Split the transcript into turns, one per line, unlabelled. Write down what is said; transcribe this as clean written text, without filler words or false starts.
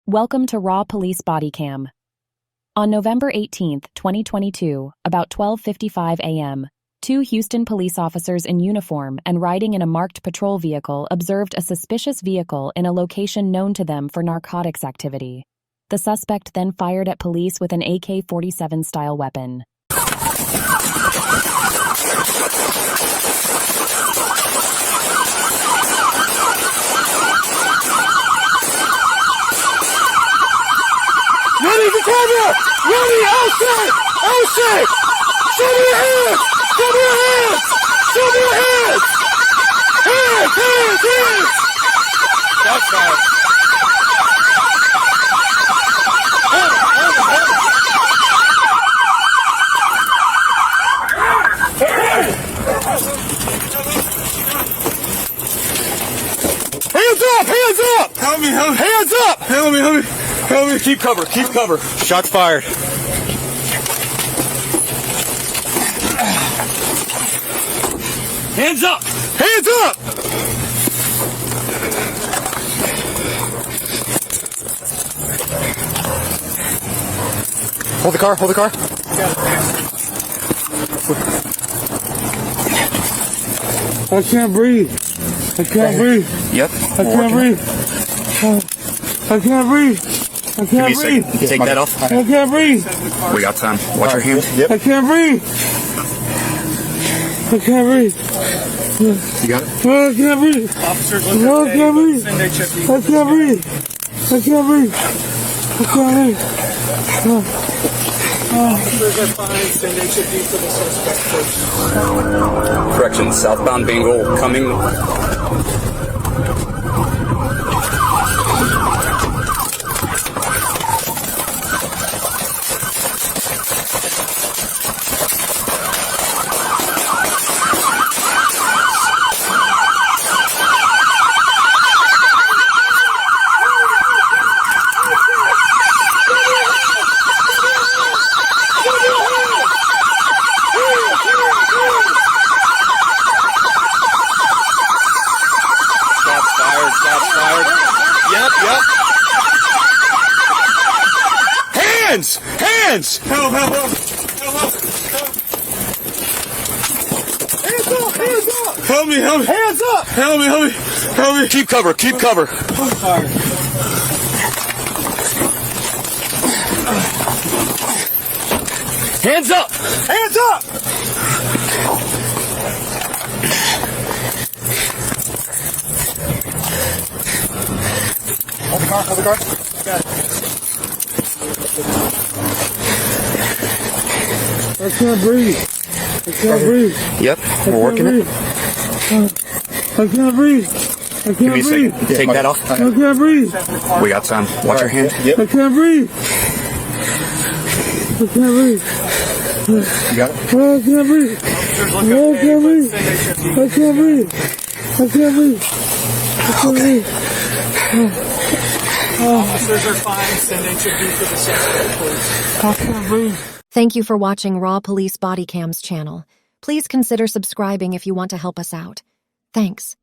Welcome to Raw Police Bodycam. On November 18, 2022, about 12:55 a.m., two Houston police officers in uniform and riding in a marked patrol vehicle observed a suspicious vehicle in a location known to them for narcotics activity. The suspect then fired at police with an AK-47 style weapon.
Ready to camera! Ready! Oh shit! Oh shit! Show me your hands! Show me your hands! Show me your hands! Hands! Hands! Hands! That's fine. Hands up! Hands up! Help me! Help me! Hands up! Help me! Help me! Help me! Keep cover! Keep cover! Shots fired! Hands up! Hands up! Hold the car! Hold the car! I can't breathe! I can't breathe!
Yep.
I can't breathe! I can't breathe! I can't breathe!
Take that off.
I can't breathe!
We got time. Watch your hands.
I can't breathe! I can't breathe!
You got it?
I can't breathe!
Officers,
I can't breathe! I can't breathe! I can't breathe! I can't breathe!
Officers are fine. Send HFD for the suspect, please.
Correction. Southbound Bengal coming.
Yep. Hands! Hands! Help! Help! Help! Help! Hands up! Hands up! Help me! Help me! Hands up! Help me! Help me! Help me! Keep cover! Keep cover! Hands up! Hands up! Hold the car, hold the car. Got it. I can't breathe. I can't breathe.
Yep. We're working it.
I can't breathe. I
Give me
can't
a
breathe.
second. Take that off.
I can't breathe.
We got time. Watch your hands.
I can't breathe. I can't breathe.
You got it?
I can't breathe. I can't breathe. I can't breathe. I can't breathe. I can't breathe.
Officers are fine. Send HFD for the suspect, please.
I can't breathe.
Thank you for watching Raw Police Bodycam's channel. Please consider subscribing if you want to help us out. Thanks.